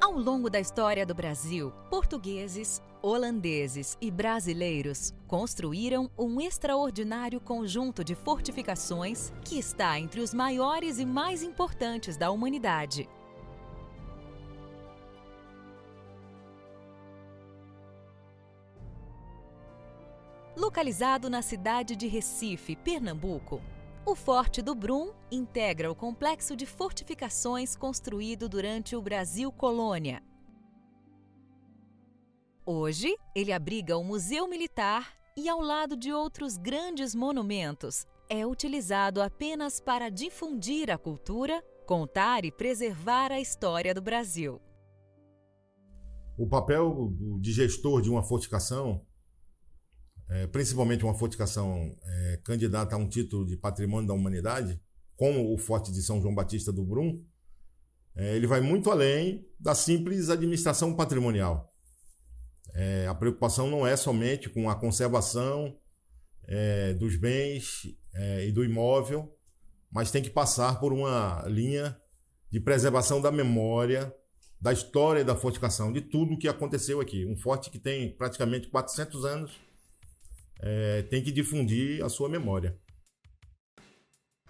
Ao longo da história do Brasil, portugueses, holandeses e brasileiros construíram um extraordinário conjunto de fortificações que está entre os maiores e mais importantes da humanidade. Localizado na cidade de Recife, Pernambuco, o Forte do Brum integra o complexo de fortificações construído durante o Brasil Colônia. Hoje, ele abriga o Museu Militar e, ao lado de outros grandes monumentos, é utilizado apenas para difundir a cultura, contar e preservar a história do Brasil. O papel de gestor de uma fortificação, principalmente uma fortificação candidata a um título de Patrimônio da Humanidade, como o Forte de São João Batista do Brum, ele vai muito além da simples administração patrimonial. A preocupação não é somente com a conservação dos bens e do imóvel, mas tem que passar por uma linha de preservação da memória, da história da fortificação, de tudo o que aconteceu aqui. Um forte que tem praticamente 400 anos, tem que difundir a sua memória.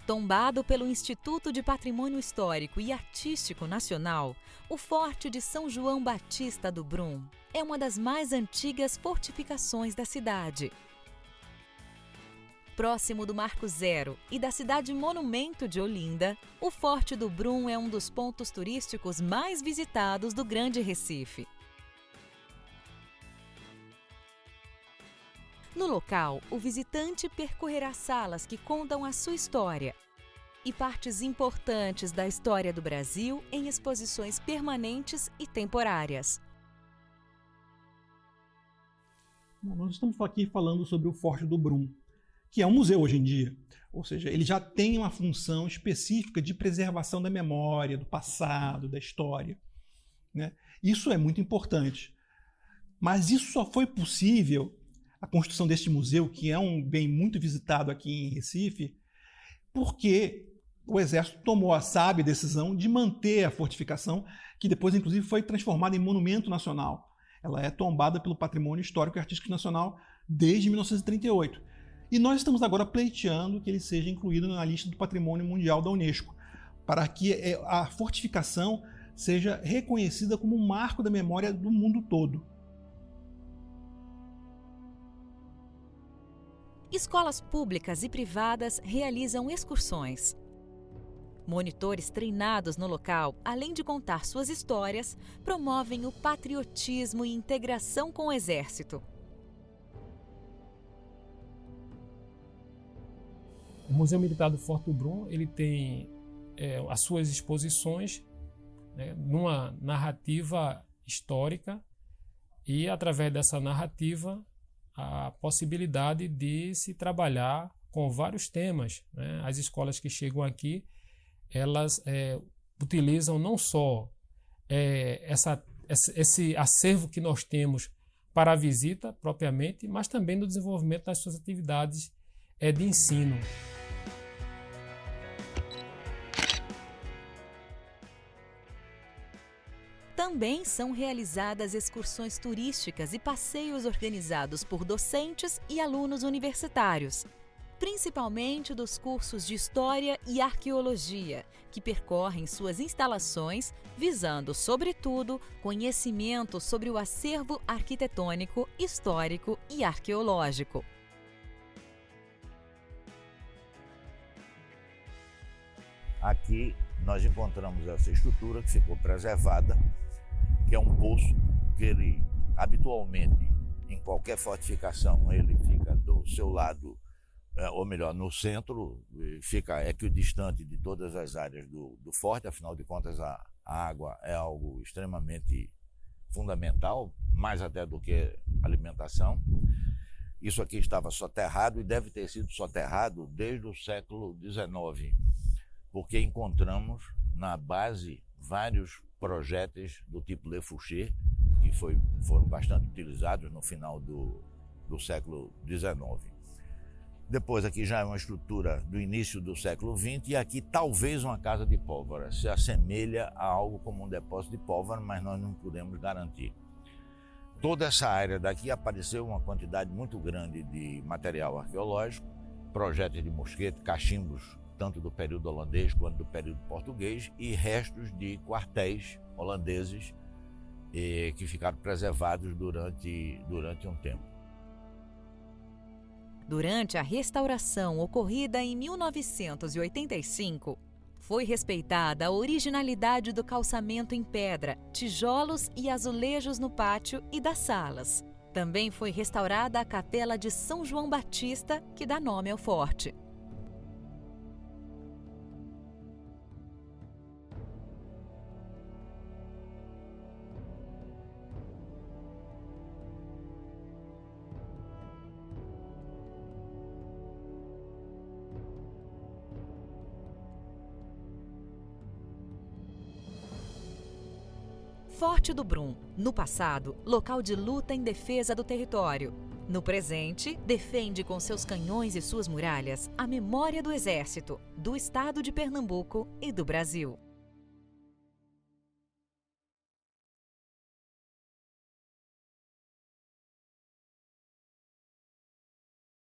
Tombado pelo Instituto de Patrimônio Histórico e Artístico Nacional, o Forte de São João Batista do Brum é uma das mais antigas fortificações da cidade. Próximo do Marco Zero e da cidade monumento de Olinda, o Forte do Brum é um dos pontos turísticos mais visitados do Grande Recife. No local, o visitante percorrerá salas que contam a sua história e partes importantes da história do Brasil em exposições permanentes e temporárias. Bom, nós estamos aqui falando sobre o Forte do Brum, que é um museu hoje em dia. Ou seja, ele já tem uma função específica de preservação da memória, do passado, da história, né? Isso é muito importante. Mas isso só foi possível, a construção deste museu, que é um bem muito visitado aqui em Recife, porque o Exército tomou a sábia decisão de manter a fortificação, que depois, inclusive, foi transformada em monumento nacional. Ela é tombada pelo Patrimônio Histórico e Artístico Nacional desde 1938. E nós estamos agora pleiteando que ele seja incluído na lista do Patrimônio Mundial da Unesco, para que a fortificação seja reconhecida como um marco da memória do mundo todo. Escolas públicas e privadas realizam excursões. Monitores treinados no local, além de contar suas histórias, promovem o patriotismo e integração com o Exército. O Museu Militar do Forte do Brum ele tem as suas exposições, né, numa narrativa histórica e, através dessa narrativa, a possibilidade de se trabalhar com vários temas, né? As escolas que chegam aqui, elas utilizam não só esse acervo que nós temos para a visita propriamente, mas também no desenvolvimento das suas atividades de ensino. Também são realizadas excursões turísticas e passeios organizados por docentes e alunos universitários, principalmente dos cursos de História e Arqueologia, que percorrem suas instalações, visando, sobretudo, conhecimento sobre o acervo arquitetônico, histórico e arqueológico. Aqui nós encontramos essa estrutura que ficou preservada, que é um poço que ele habitualmente, em qualquer fortificação, ele fica do seu lado, ou melhor, no centro, fica equidistante de todas as áreas do forte. Afinal de contas, a água é algo extremamente fundamental, mais até do que alimentação. Isso aqui estava soterrado e deve ter sido soterrado desde o século XIX, porque encontramos na base vários projéteis do tipo Le Fouché, que foram bastante utilizados no final do século XIX. Depois aqui já é uma estrutura do início do século XX e aqui talvez uma casa de pólvora. Se assemelha a algo como um depósito de pólvora, mas nós não podemos garantir. Toda essa área daqui apareceu uma quantidade muito grande de material arqueológico, projéteis de mosquete, cachimbos, tanto do período holandês quanto do período português, e restos de quartéis holandeses que ficaram preservados durante um tempo. Durante a restauração ocorrida em 1985, foi respeitada a originalidade do calçamento em pedra, tijolos e azulejos no pátio e das salas. Também foi restaurada a capela de São João Batista, que dá nome ao forte. Forte do Brum, no passado, local de luta em defesa do território. No presente, defende com seus canhões e suas muralhas a memória do Exército, do Estado de Pernambuco e do Brasil.